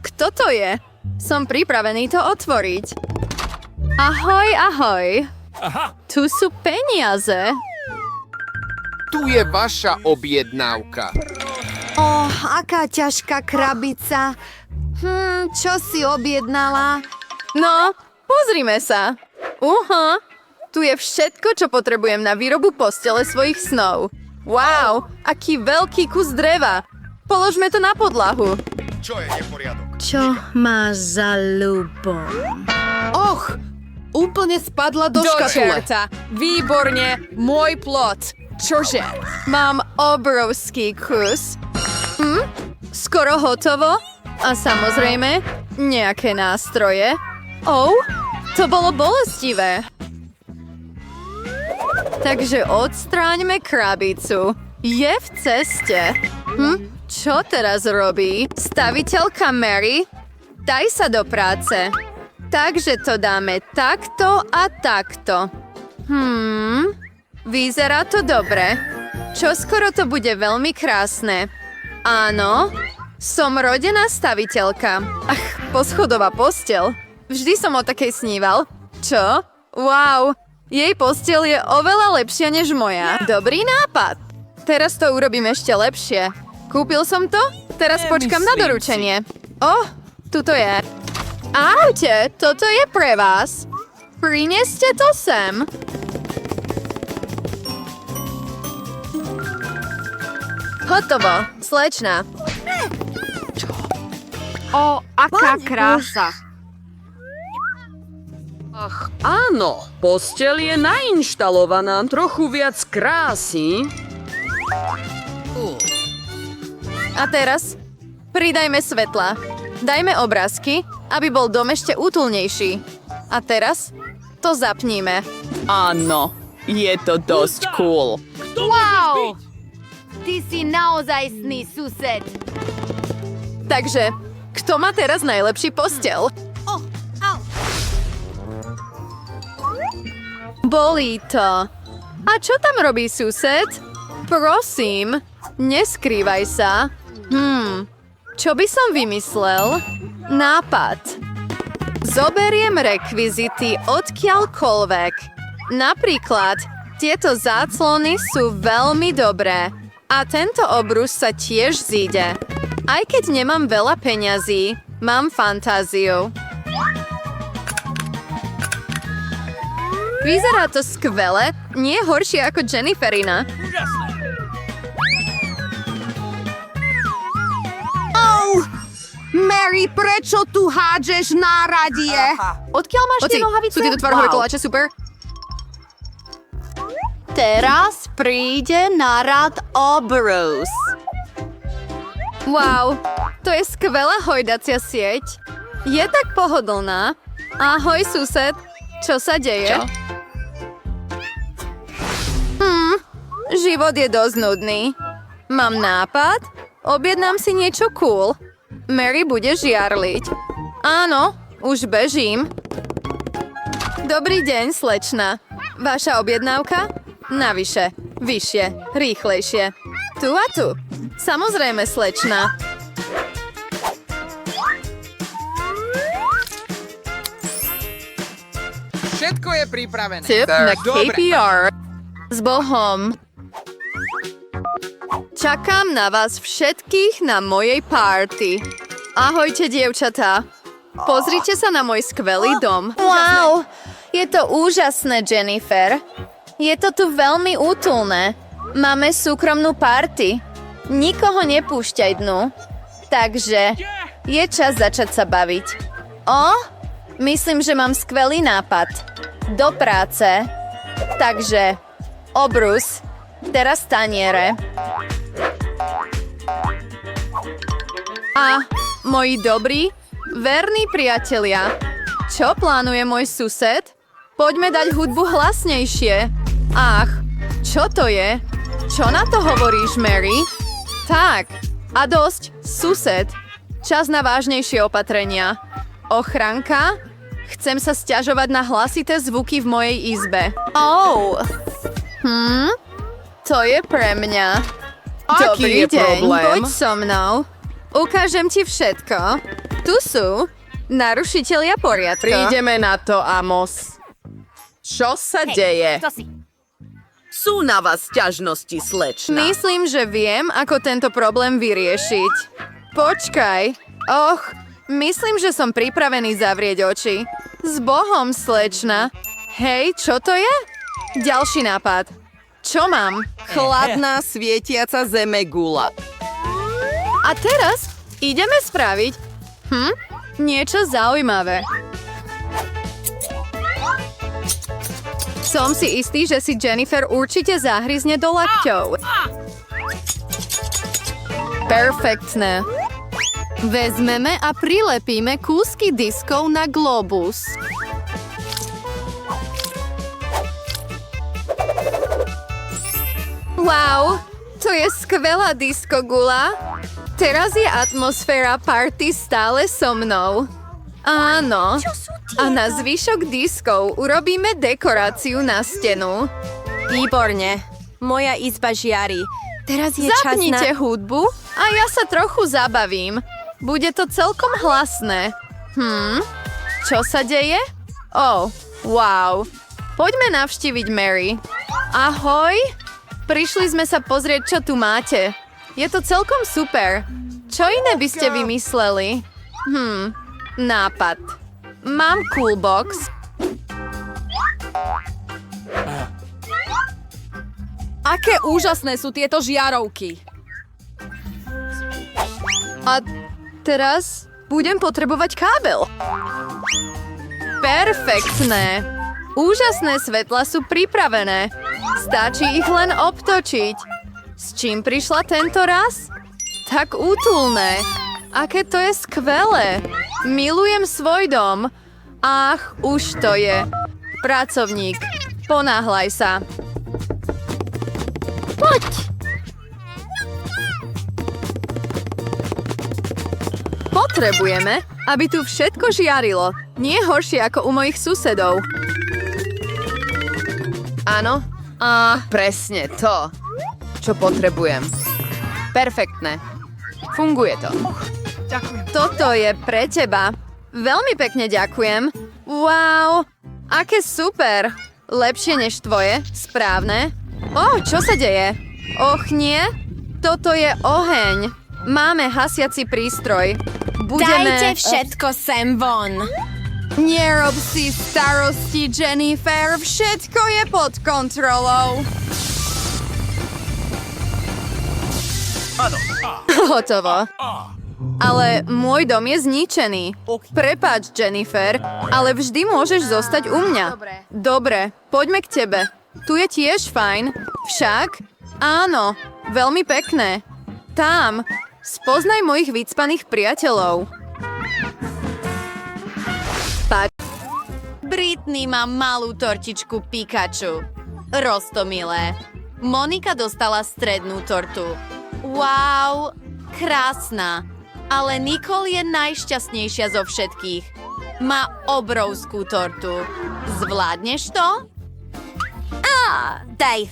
Kto to je? Som pripravený to otvoriť. Ahoj, ahoj. Tu sú peniaze. Tu je vaša objednávka. Aká ťažká krabica. Čo si objednala? No, pozrime sa. Tu je všetko, čo potrebujem na výrobu postele svojich snov. Wow, aký veľký kus dreva. Položme to na podlahu. Čo je neporiadok? Čo máš za ľubom? Och, úplne spadla do škatule. Výborne, môj plot. Čože? Mám obrovský kus. Skoro hotovo? A samozrejme, nejaké nástroje. To bolo bolestivé. Takže odstráňme krabicu. Je v ceste. Čo teraz robí? Staviteľka Mary? Daj sa do práce. Takže to dáme takto a takto. Vyzerá to dobre. Čoskoro to bude veľmi krásne. Áno, som rodená staviteľka. Poschodová posteľ. Vždy som o takej sníval. Čo? Wow, jej posteľ je oveľa lepšia než moja. Dobrý nápad. Teraz to urobím ešte lepšie. Kúpil som to, teraz počkam na doručenie. Tuto je. Ahojte, toto je pre vás. Prineste to sem. Hotovo, slečna. Aká krása. Ach, áno, posteľ je nainštalovaná, trochu viac krásy. A teraz pridajme svetla. Dajme obrázky, aby bol dom ešte útulnejší. A teraz to zapníme. Áno, je to dosť cool. Wow! Ty si naozajstný sused. Takže, kto má teraz najlepší posteľ? Bolí to. A čo tam robí sused? Prosím, neskrývaj sa. Čo by som vymyslel? Nápad. Zoberiem rekvizity odkiaľkoľvek. Napríklad, tieto záclony sú veľmi dobré. A tento obrus sa tiež zíde. Aj keď nemám veľa peňazí, mám fantáziu. Vyzerá to skvele, nie horšie ako Jenniferina. Mary, prečo tu hádžeš náradie? Odkiaľ máš tie nohavice? Sú tieto tvarhové koláče super? Teraz príde na rad obrus. Wow, to je skvelá hojdacia sieť. Je tak pohodlná. Ahoj, sused. Čo sa deje? Čo? Život je dosť nudný. Mám nápad? Objednám si niečo cool. Mary bude žiarliť. Áno, už bežím. Dobrý deň, slečna. Vaša objednávka? Navyše, vyššie, rýchlejšie. Tu a tu. Samozrejme, slečna. Všetko je pripravené. Tip na Dobre. KPR. S Bohom. Čakám na vás všetkých na mojej party. Ahojte, dievčatá. Pozrite sa na môj skvelý dom. Wow, je to úžasné, Jennifer. Je to tu veľmi útulné. Máme súkromnú party. Nikoho nepúšťaj dnu. Takže je čas začať sa baviť. Myslím, že mám skvelý nápad. Do práce. Takže, obrus. Teraz taniere. A moji dobrí, verní priatelia, čo plánuje môj sused? Poďme dať hudbu hlasnejšie. Ach, čo to je? Čo na to hovoríš, Mary? Tak, a dosť, sused. Čas na vážnejšie opatrenia. Ochranka? Chcem sa sťažovať na hlasité zvuky v mojej izbe. To je pre mňa. Aký je Dobrý deň, problém? poď so mnou. Ukážem ti všetko. Tu sú narušitelia poriadka. Prídeme na to, Amos. Čo sa deje? Sú na vás ťažnosti, slečna. Myslím, že viem, ako tento problém vyriešiť. Počkaj. Och, myslím, že som pripravený zavrieť oči. S Bohom, slečna. Hej, čo to je? Ďalší nápad. Čo mám? Chladná svietiaca zemegula. A teraz ideme spraviť niečo zaujímavé. Som si istý, že si Jennifer určite zahryzne do lakťov. Perfektné. Vezmeme a prilepíme kúsky diskov na globus. Wow, to je skvelá diskogula. Teraz je atmosféra party stále so mnou. Áno. A na zvyšok diskov urobíme dekoráciu na stenu. Výborne. Moja izba žiari. Teraz je čas Zapnite na... hudbu a ja sa trochu zabavím. Bude to celkom hlasné. Čo sa deje? Wow. Poďme navštíviť Mary. Ahoj. Prišli sme sa pozrieť, čo tu máte. Je to celkom super. Čo iné by ste vymysleli? Nápad. Mám cool box. Aké úžasné sú tieto žiarovky. A teraz budem potrebovať kábel. Perfektné. Úžasné svetlá sú pripravené. Stačí ich len obtočiť. S čím prišla tento raz? Tak útulné. Aké to je skvelé. Milujem svoj dom. Ach, už to je. Pracovník, ponáhľaj sa. Poď. Potrebujeme, aby tu všetko žiarilo. Nie horšie ako u mojich susedov. Áno? Presne to, čo potrebujem. Perfektné. Funguje to. Toto je pre teba. Veľmi pekne ďakujem. Wow, aké super. Lepšie než tvoje, správne. Čo sa deje? Och nie, toto je oheň. Máme hasiaci prístroj. Budeme... všetko sem von. Nerob si starosti, Jennifer. Všetko je pod kontrolou. Hotovo. Ale môj dom je zničený. Prepáč, Jennifer, ale vždy môžeš zostať u mňa. Dobre, poďme k tebe. Tu je tiež fajn. Však? Áno, veľmi pekné. Tam. Spoznaj mojich vycpaných priateľov. Britney má malú tortičku Pikachu. Roztomilé. Monika dostala strednú tortu. Wow, krásna. Ale Nicole je najšťastnejšia zo všetkých. Má obrovskú tortu. Zvládneš to? Daj.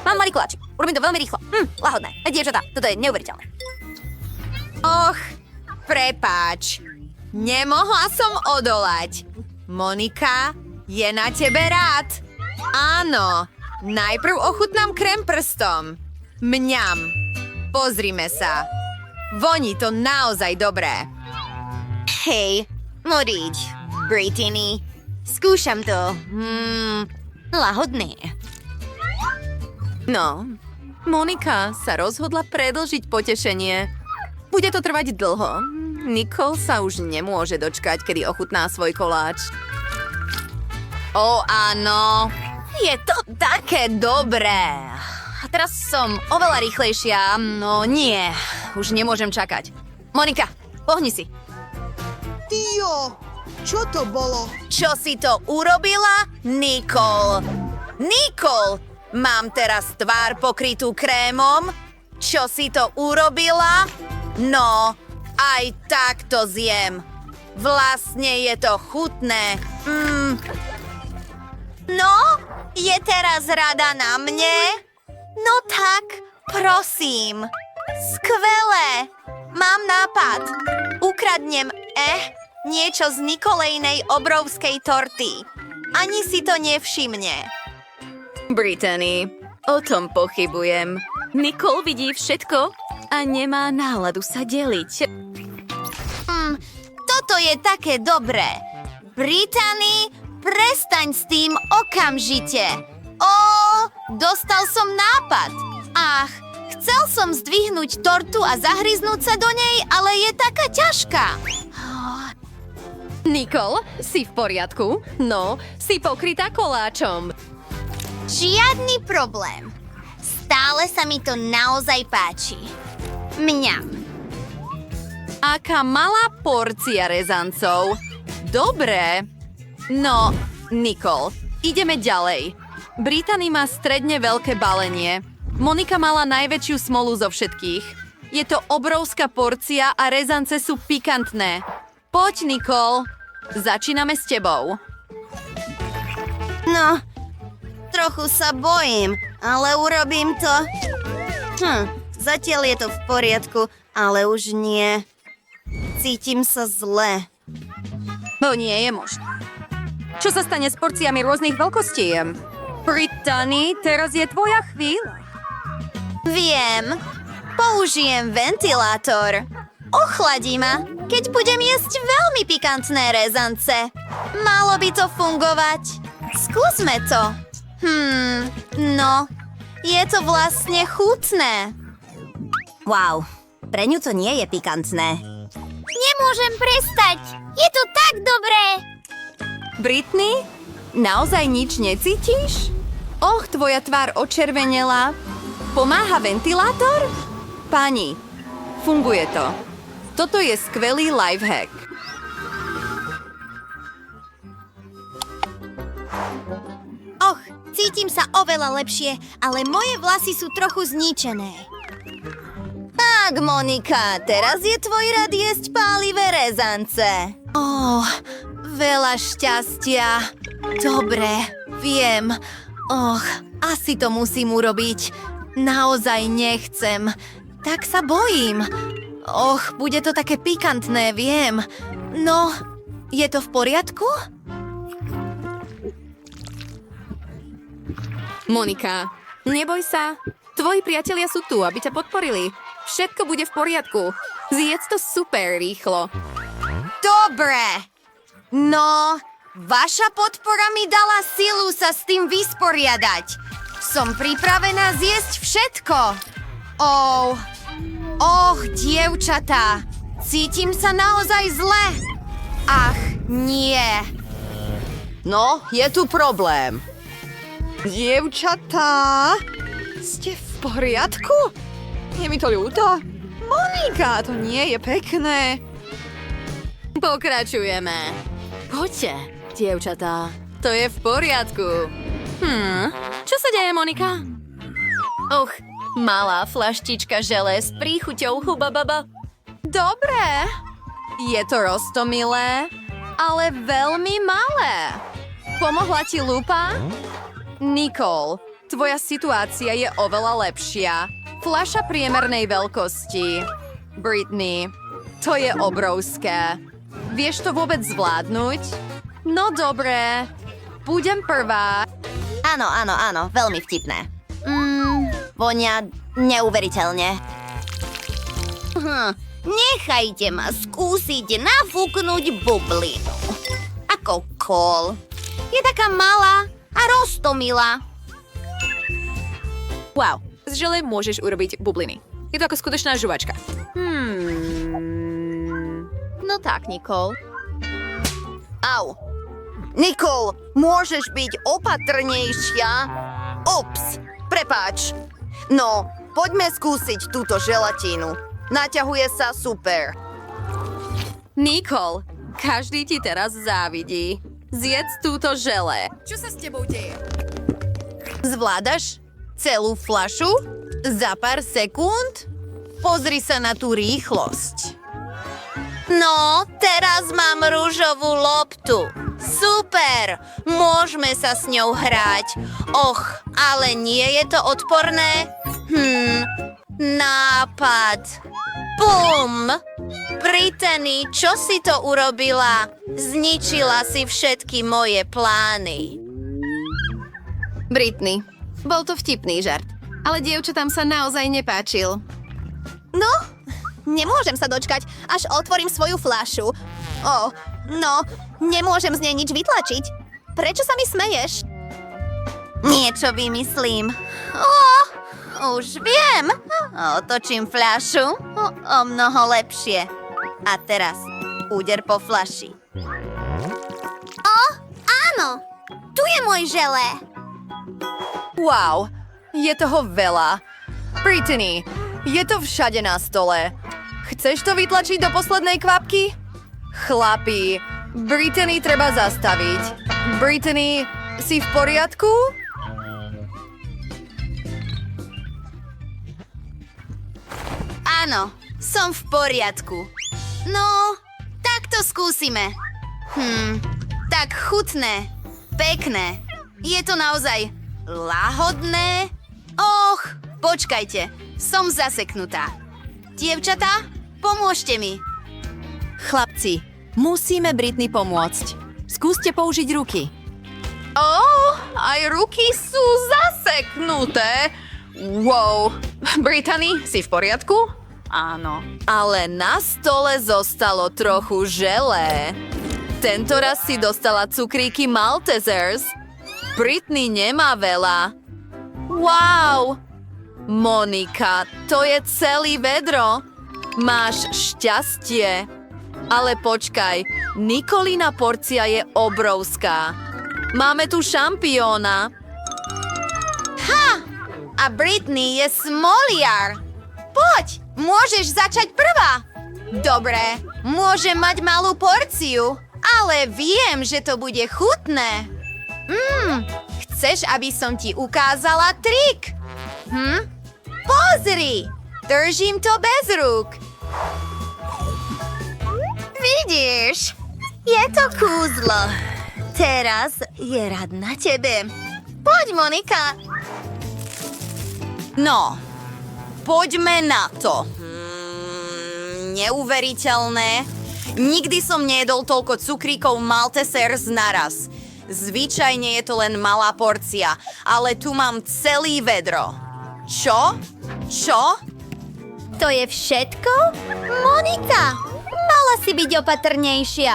Mám malý koláčik. Urobím to veľmi rýchlo. Lahodné. Dievčatá, toto je neuveriteľné. Och, prepáč. Nemohla som odolať. Monika, je na tebe rád. Áno, najprv ochutnám krém prstom. Mňam. Pozrime sa. Voní to naozaj dobré. Hej, moriť, Brittany. Skúšam to. Lahodné. No, Monika sa rozhodla predlžiť potešenie. Bude to trvať dlho. Nicole sa už nemôže dočkať, kedy ochutná svoj koláč. Áno. Je to také dobré. A teraz som oveľa rýchlejšia. No nie, už nemôžem čakať. Monika, pohni si. Tio, čo to bolo? Čo si to urobila, Nicole? Nicole, mám teraz tvár pokrytú krémom? Čo si to urobila? No, aj tak to zjem. Vlastne je to chutné. No, Je teraz rada na mne? No tak, prosím. Skvelé. Mám nápad. Ukradnem niečo z Nikolejnej obrovskej torty. Ani si to nevšimne. Brittany, o tom pochybujem. Nicole vidí všetko a nemá náladu sa deliť. Toto je také dobré. Brittany, prestaň s tým okamžite. Dostal som nápad. Ach, chcel som zdvihnúť tortu a zahryznúť sa do nej, ale je taká ťažká. Nicole, si v poriadku? No, si pokrytá koláčom. Žiadny problém. Stále sa mi to naozaj páči. Mňam. Aká malá porcia rezancov. Dobre. No, Nicole, ideme ďalej. Brittany má stredne veľké balenie. Monika mala najväčšiu smolu zo všetkých. Je to obrovská porcia a rezance sú pikantné. Poď, Nicole. Začíname s tebou. No, trochu sa bojím, ale urobím to. Zatiaľ je to v poriadku, ale už nie. Cítim sa zle. To nie je možné. Čo sa stane s porciami rôznych veľkostí? Brittany, teraz je tvoja chvíľa. Viem. Použijem ventilátor. Ochladí ma, keď budem jesť veľmi pikantné rezance. Malo by to fungovať. Skúsme to. No, je to vlastne chutné. Wow, pre ňu to nie je pikantné. Nemôžem prestať. Je to tak dobré. Brittany, naozaj nič necítiš? Tvoja tvár očervenela. Pomáha ventilátor? Pani, funguje to. Toto je skvelý lifehack. Cítim sa oveľa lepšie, ale moje vlasy sú trochu zničené. Tak, Monika, teraz je tvoj rad jesť pálivé rezance. Veľa šťastia. Dobre, viem. Asi to musím urobiť. Naozaj nechcem. Tak sa bojím. Bude to také pikantné, viem. No, je to v poriadku? Monika, neboj sa. Tvoji priatelia sú tu, aby ťa podporili. Všetko bude v poriadku. Zjedz to super rýchlo. Dobre. No, vaša podpora mi dala silu sa s tým vysporiadať. Som pripravená zjesť všetko. Dievčatá, cítim sa naozaj zle. Ach, nie. No, je tu problém. Dievčatá, ste v poriadku? Je mi to ľúto. Monika, to nie je pekné. Pokračujeme. Poďte, dievčatá. To je v poriadku. Čo sa deje, Monika? Malá flaštička žele s príchuťou hubababa. Dobre. Je to roztomilé, ale veľmi malé. Pomohla ti lupa? Nicole, tvoja situácia je oveľa lepšia. Fľaša priemernej veľkosti. Brittany, to je obrovské. Vieš to vôbec zvládnuť? No dobre, budem prvá. Áno, veľmi vtipné. Vonia neuveriteľne. Nechajte ma skúsiť nafúknuť bublinu. Ako Cole. Je taká malá a roztomilá. Wow, z žele môžeš urobiť bubliny. Je to ako skutočná žuvačka. No tak, Nicole. Au. Nicole, môžeš byť opatrnejšia? Ups, prepáč. No, poďme skúsiť túto želatínu. Naťahuje sa super. Nicole, každý ti teraz závidí. Zjedz túto žele. Čo sa s tebou deje? Zvládaš celú fľašu za pár sekúnd? Pozri sa na tú rýchlosť. No, teraz mám ružovú loptu. Super! Môžeme sa s ňou hrať. Och, ale nie je to odporné? Nápad. Bum! Brittany, čo si to urobila? Zničila si všetky moje plány. Britney, bol to vtipný žart, ale dievčatám sa naozaj nepáčil. No, nemôžem sa dočkať, až otvorím svoju fľašu. No, nemôžem z nej nič vytlačiť. Prečo sa mi smeješ? Niečo vymyslím. Už viem. Otočím fľašu. O mnoho lepšie. A teraz úder po fľaši. Áno, tu je môj želé. Wow, je toho veľa. Brittany, je to všade na stole. Chceš to vytlačiť do poslednej kvapky? Chlapi, Brittany treba zastaviť. Brittany, si v poriadku? Áno, som v poriadku. No, tak to skúsime. Tak chutné, pekné. Je to naozaj lahodné? Och, počkajte, som zaseknutá. Dievčatá, pomôžte mi. Chlapci, musíme Britney pomôcť. Skúste použiť ruky. Aj ruky sú zaseknuté. Wow. Brittany, si v poriadku? Áno. Ale na stole zostalo trochu želé. Tentoraz si dostala cukríky Maltesers. Britney nemá veľa. Wow. Monika, to je celý vedro. Máš šťastie. Ale počkaj, Nikolína porcia je obrovská. Máme tu šampióna. A Britney je smoliar. Poď, môžeš začať prvá. Dobre, môžem mať malú porciu, ale viem, že to bude chutné. Chceš, aby som ti ukázala trik? Pozri, držím to bez rúk. Vidíš, je to kúzlo. Teraz je rád na tebe. Poď, Monika. No, poďme na to. Neuveriteľné. Nikdy som nejedol toľko cukríkov Maltesers naraz. Zvyčajne je to len malá porcia, ale tu mám celý vedro. Čo? Čo? To je všetko? Monika, mala si byť opatrnejšia.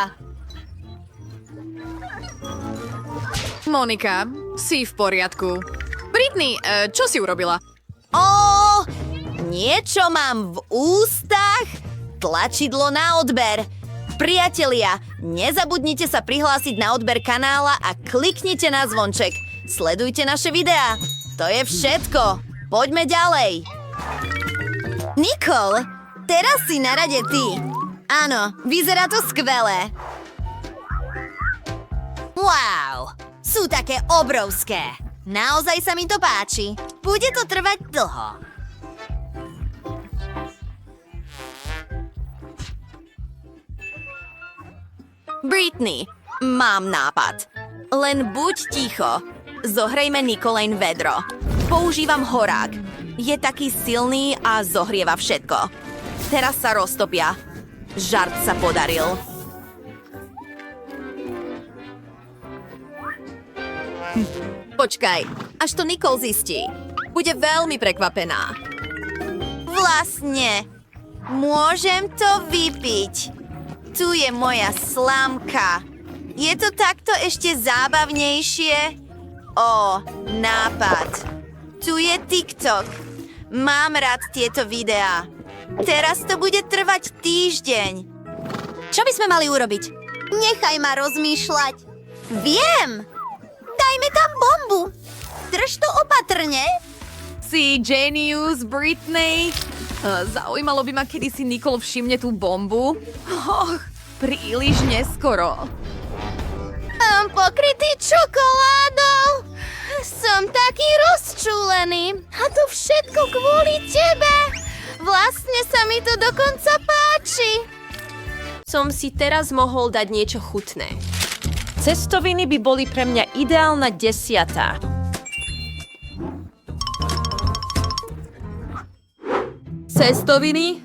Monika, si v poriadku. Britney, čo si urobila? Niečo mám v ústach? Tlačidlo na odber. Priatelia, nezabudnite sa prihlásiť na odber kanála a kliknite na zvonček. Sledujte naše videá. To je všetko. Poďme ďalej. Nicole, teraz si na rade ty. Áno, vyzerá to skvelé. Wow, sú také obrovské. Naozaj sa mi to páči. Bude to trvať dlho. Britney, mám nápad. Len buď ticho. Zohrejme Nicolene vedro. Používam horák. Je taký silný a zohrieva všetko. Teraz sa roztopia. Žart sa podaril. Počkaj, až to Nicole zistí. Bude veľmi prekvapená. Vlastne, môžem to vypiť. Tu je moja slamka. Je to takto ešte zábavnejšie? Nápad. Tu je TikTok. Mám rád tieto videá. Teraz to bude trvať týždeň. Čo by sme mali urobiť? Nechaj ma rozmýšľať. Viem! Dajme tam bombu. Drž to opatrne. Si genius, Britney. Zaujímalo by ma, kedy si Nicole všimne tú bombu. Príliš neskoro. Pokrytý čokoládou. Som taký rozčúlený. A to všetko kvôli tebe. Vlastne sa mi to dokonca páči. Som si teraz mohol dať niečo chutné. Cestoviny by boli pre mňa ideálna 10. Cestoviny?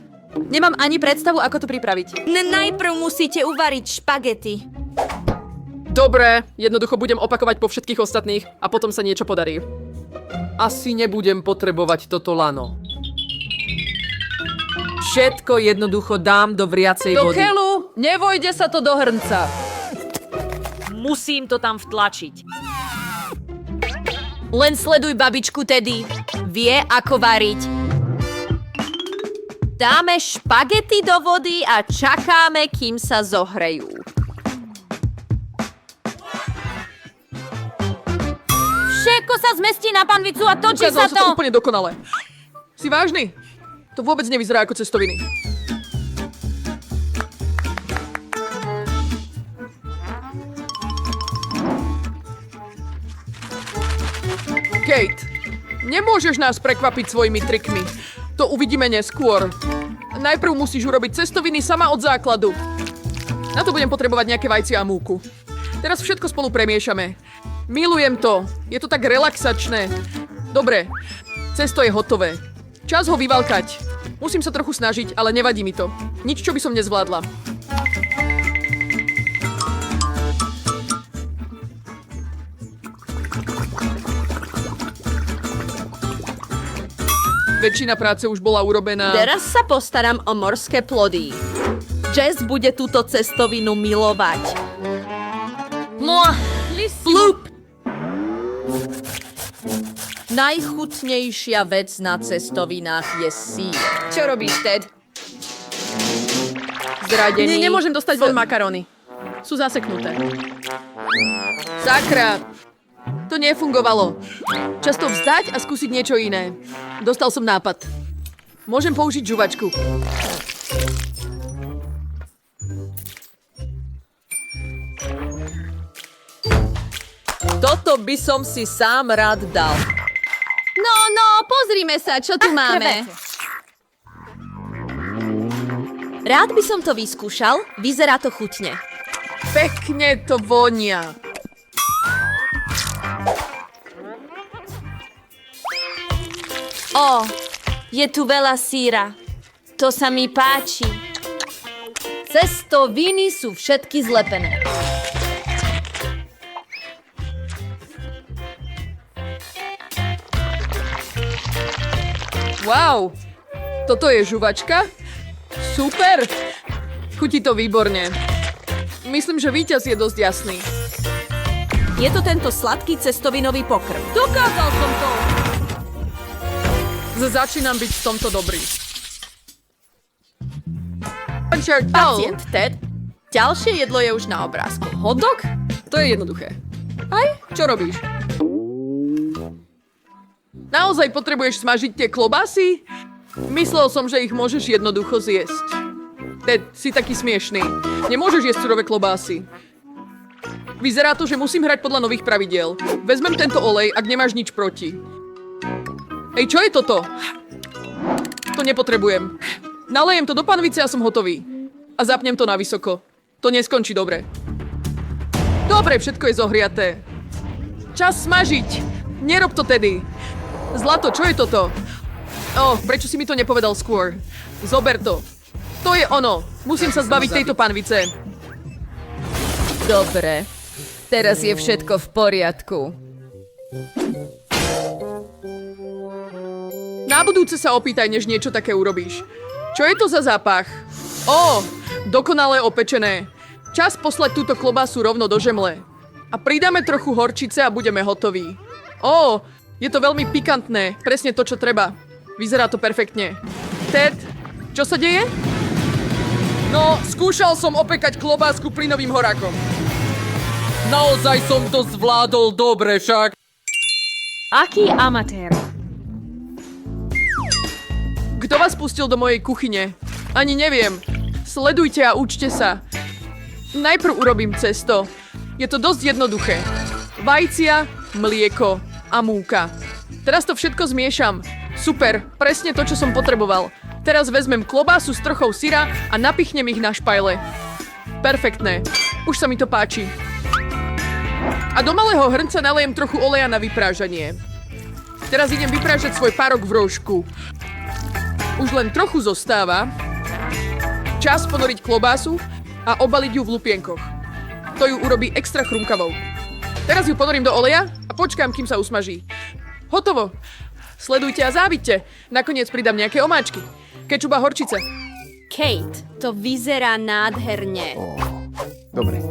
Nemám ani predstavu, ako to pripraviť. Najprv musíte uvariť špagety. Dobre, jednoducho budem opakovať po všetkých ostatných a potom sa niečo podarí. Asi nebudem potrebovať toto lano. Všetko jednoducho dám do vriacej Do vody. keľu! Nevojde sa to do hrnca. Musím to tam vtlačiť. Len sleduj babičku Teddy. Vie, ako variť. Dáme špagety do vody a čakáme, kým sa zohrejú. Všetko sa zmestí na panvicu a točí Ukázalo sa sa to to. úplne dokonale. Si vážny? To vôbec nevyzerá ako cestoviny. Kate, nemôžeš nás prekvapiť svojimi trikmi. To uvidíme neskôr. Najprv musíš urobiť cestoviny sama od základu. Na to budem potrebovať nejaké vajcia a múku. Teraz všetko spolu premiešame. Milujem to. Je to tak relaxačné. Dobre, cesto je hotové. Čas ho vyvalkať. Musím sa trochu snažiť, ale nevadí mi to. Nič, čo by som nezvládla. Väčšina práce už bola urobená. Teraz sa postaram o morské plody. Jess bude túto cestovinu milovať. Flup! Najchutnejšia vec na cestovinách je sír. Čo robíš, Ted? Zradený. Nemôžem dostať von makaróny. Sú zaseknuté. Sakra. To nefungovalo. Čas to vzdať a skúsiť niečo iné. Dostal som nápad. Môžem použiť žuvačku. Toto by som si sám rád dal. No, pozrime sa, čo tu máme. Rád by som to vyskúšal, vyzerá to chutne. Pekne to vonia. Ó, je tu veľa síra. To sa mi páči. Cestoviny sú všetky zlepené. Wow. Toto je žuvačka? Super. Chutí to výborne. Myslím, že víťaz je dosť jasný. Je to tento sladký cestovinový pokrm. Dokázal som to! Začínam byť v tomto dobrý. Pacient Ted. Ďalšie jedlo je už na obrázku. Hotdog? To je jednoduché. Aj? Čo robíš? Naozaj potrebuješ smažiť tie klobásy? Myslel som, že ich môžeš jednoducho zjesť. Ted, si taký smiešný. Nemôžeš jesť surové klobásy. Vyzerá to, že musím hrať podľa nových pravidiel. Vezmem tento olej, ak nemáš nič proti. Ej, čo je toto? To nepotrebujem. Nalejem to do panvice a som hotový. A zapnem to na vysoko. To neskončí dobre. Dobre, všetko je zohriaté. Čas smažiť. Nerob to tedy. Zlato, čo je toto? Prečo si mi to nepovedal skôr? Zober to. To je ono. Musím sa zbaviť tejto panvice. Dobre. Teraz je všetko v poriadku. Na budúce sa opýtaj, než niečo také urobíš. Čo je to za zápach? Dokonale opečené. Čas poslať túto klobásu rovno do žemle. A pridáme trochu horčice a budeme hotoví. Je to veľmi pikantné. Presne to, čo treba. Vyzerá to perfektne. Ted, čo sa deje? No, skúšal som opekať klobásku plynovým horákom. Naozaj som to zvládol dobre však. Aký amatér. Kto vás pustil do mojej kuchyne? Ani neviem. Sledujte a učte sa. Najprv urobím cesto. Je to dosť jednoduché. Vajcia, mlieko a múka. Teraz to všetko zmiešam. Super, presne to, čo som potreboval. Teraz vezmem klobásu s trochou syra a napichnem ich na špajle. Perfektné. Už sa mi to páči. A do malého hrnca nalejem trochu oleja na vyprážanie. Teraz idem vyprážať svoj párok v rožku. Už len trochu zostáva. Čas ponoriť klobásu a obaliť ju v lupienkoch. To ju urobí extra chrumkavou. Teraz ju ponorím do oleja a počkám, kým sa usmaží. Hotovo. Sledujte a závidte. Nakoniec pridám nejaké omáčky. Kečup a horčice. Kate, to vyzerá nádherne. Dobre.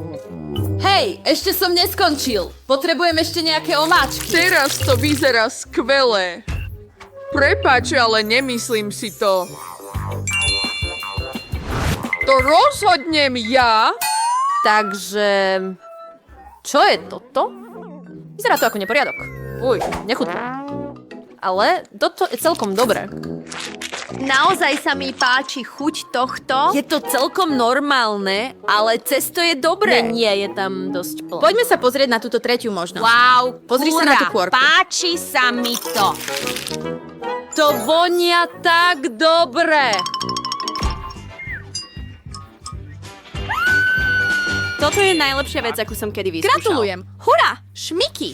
Hej, ešte som neskončil. Potrebujem ešte nejaké omáčky. Teraz to vyzerá skvelé. Prepáč, ale nemyslím si to. To rozhodnem ja. Takže... Čo je toto? Vyzerá to ako neporiadok. Uj, nechutné. Ale toto je celkom dobré. Naozaj sa mi páči chuť tohto. Je to celkom normálne, ale cesto je dobré. Nie, je tam dosť plné. Poďme sa pozrieť na túto tretiu možnosť. Wow, Pozri sa na tú kôrku. páči sa mi to. To vonia tak dobre. Toto je najlepšia vec, akú som kedy vyskúšal. Gratulujem. Hurá, šmiky.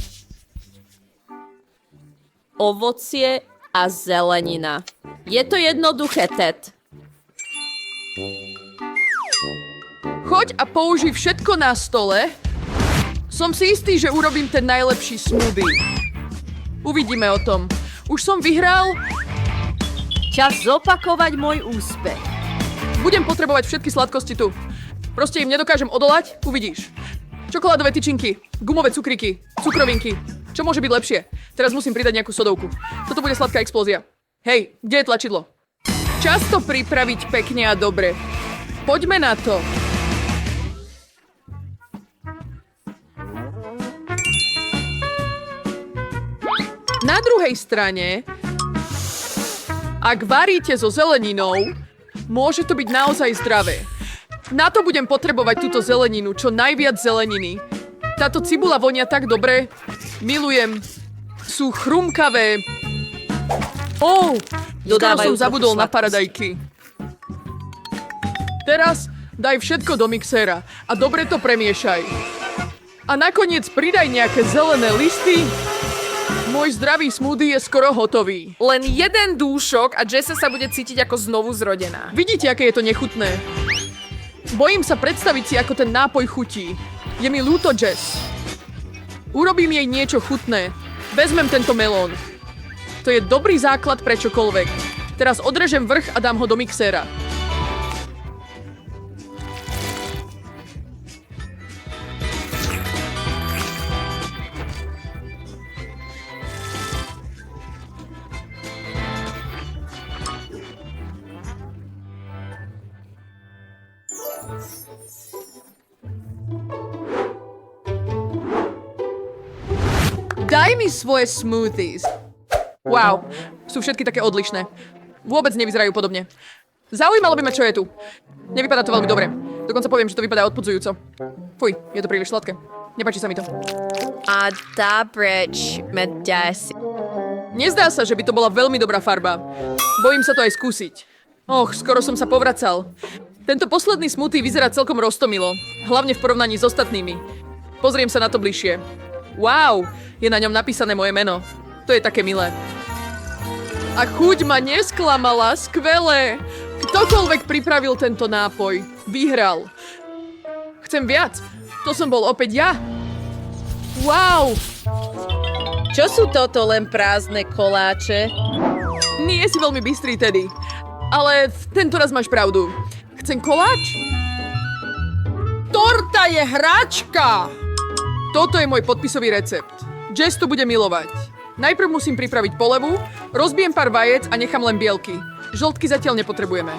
Ovocie a zelenina. Je to jednoduché, Ted. Choď a použij všetko na stole. Som si istý, že urobím ten najlepší smoothie. Uvidíme o tom. Už som vyhral. Čas zopakovať môj úspech. Budem potrebovať všetky sladkosti tu. Proste im nedokážem odolať, uvidíš. Čokoládové tyčinky, gumové cukriky, cukrovinky. Čo môže byť lepšie? Teraz musím pridať nejakú sodovku. Toto bude sladká explózia. Hej, kde je tlačidlo? Čas to pripraviť pekne a dobre. Poďme na to. Na druhej strane, ak varíte so zeleninou, môže to byť naozaj zdravé. Na to budem potrebovať túto zeleninu, čo najviac zeleniny. Táto cibula vonia tak dobre. Milujem. Sú chrumkavé. Skoro som zabudol na paradajky. Teraz daj všetko do mixéra a dobre to premiešaj. A nakoniec pridaj nejaké zelené listy. Môj zdravý smoothie je skoro hotový. Len jeden dúšok a Jessa sa bude cítiť ako znovu zrodená. Vidíte, aké je to nechutné? Bojím sa predstaviť si, ako ten nápoj chutí. Je mi ľúto, Jess. Urobím jej niečo chutné. Vezmem tento melón. To je dobrý základ pre čokoľvek. Teraz odrežem vrch a dám ho do mixéra. Daj mi svoje smoothies. Wow, sú všetky také odlišné. Vôbec nevyzerajú podobne. Zaujímalo by ma, čo je tu. Nevypadá to veľmi dobre. Dokonca poviem, že to vypadá odpudzujúco. Fuj, je to príliš sladké. Nepáči sa mi to. A tá preč me desi. Nezdá sa, že by to bola veľmi dobrá farba. Bojím sa to aj skúsiť. Skoro som sa povracal. Tento posledný smoothie vyzerá celkom roztomilo. Hlavne v porovnaní s ostatnými. Pozriem sa na to bližšie. Wow, je na ňom napísané moje meno. To je také milé. A chuť ma nesklamala, skvelé. Ktokoľvek pripravil tento nápoj, vyhral. Chcem viac. To som bol opäť ja. Wow. Čo sú toto len prázdne koláče? Nie si veľmi bystrý, Teddy. Ale tento raz máš pravdu. Chcem koláč? Torta je hračka! Toto je môj podpisový recept. Jess to bude milovať. Najprv musím pripraviť polevu, rozbijem pár vajec a nechám len bielky. Žltky zatiaľ nepotrebujeme.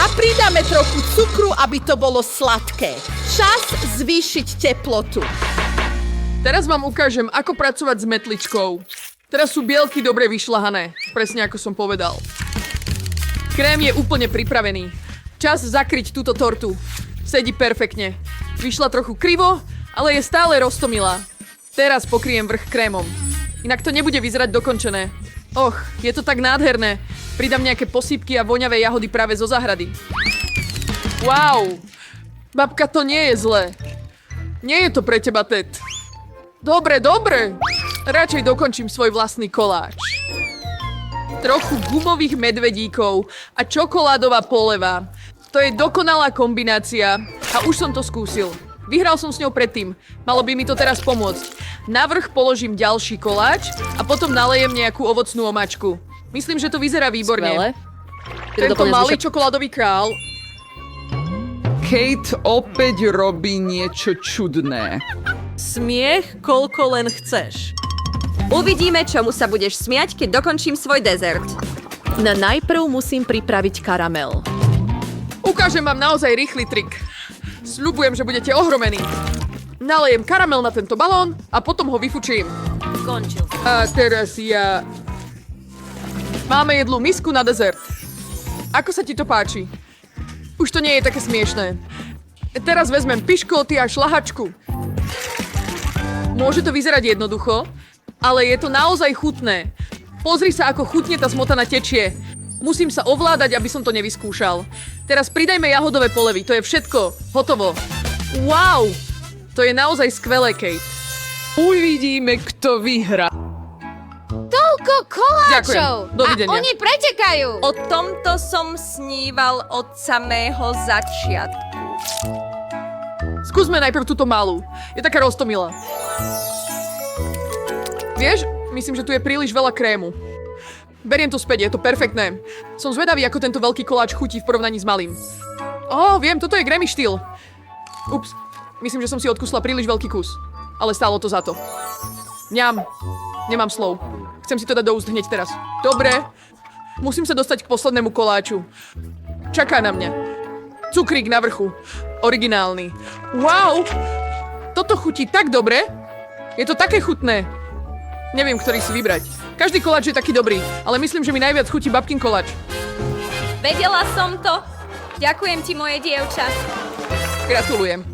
A pridáme trochu cukru, aby to bolo sladké. Čas zvýšiť teplotu. Teraz vám ukážem, ako pracovať s metličkou. Teraz sú bielky dobre vyšľahané, presne ako som povedal. Krém je úplne pripravený. Čas zakryť túto tortu. Sedí perfektne. Vyšla trochu krivo, ale je stále roztomilá. Teraz pokryjem vrch krémom. Inak to nebude vyzerať dokončené. Je to tak nádherné. Pridám nejaké posýpky a voňavé jahody práve zo záhrady. Wow! Babka, to nie je zlé. Nie je to pre teba, Ted. Dobre, dobre. Radšej dokončím svoj vlastný koláč. Trochu gumových medvedíkov a čokoládová poleva. To je dokonalá kombinácia a už som to skúsil. Vyhral som s ňou predtým. Malo by mi to teraz pomôcť. Navrch položím ďalší koláč a potom nalejem nejakú ovocnú omáčku. Myslím, že to vyzerá výborne. Skvelé. Tento malý čokoládový král. Kate opäť robí niečo čudné. Smiech, koľko len chceš. Uvidíme, čomu sa budeš smiať, keď dokončím svoj dezert. Na najprv musím pripraviť karamel. Ukážem vám naozaj rýchly trik. Sľubujem, že budete ohromení. Nalejem karamel na tento balón a potom ho vyfučím. Skončil. A teraz ja... Máme jedlú misku na dezert. Ako sa ti to páči? Už to nie je také smiešné. Teraz vezmem piškoty a šlahačku. Môže to vyzerať jednoducho, ale je to naozaj chutné. Pozri sa, ako chutne tá smotana tečie. Musím sa ovládať, aby som to nevyskúšal. Teraz pridajme jahodové polevy, to je všetko. Hotovo. Wow! To je naozaj skvelé, Kate. Uvidíme, kto vyhrá. Toľko koláčov! Ďakujem. Dovidenia. A oni pretekajú! O tomto som sníval od samého začiatku. Skúsme najprv túto malú. Je taká roztomilá. Vieš, myslím, že tu je príliš veľa krému. Beriem to späť, je to perfektné. Som zvedavý, ako tento veľký koláč chutí v porovnaní s malým. Viem, toto je Grammy štýl. Ups, myslím, že som si odkusla príliš veľký kus. Ale stálo to za to. Ňam. Nemám slov. Chcem si to dať do úst hneď teraz. Dobre. Musím sa dostať k poslednému koláču. Čaká na mňa. Cukrík na vrchu. Originálny. Wow! Toto chutí tak dobre. Je to také chutné. Neviem, ktorý si vybrať. Každý koláč je taký dobrý, ale myslím, že mi najviac chutí babkin koláč. Vedela som to. Ďakujem ti, moje dievča. Gratulujem.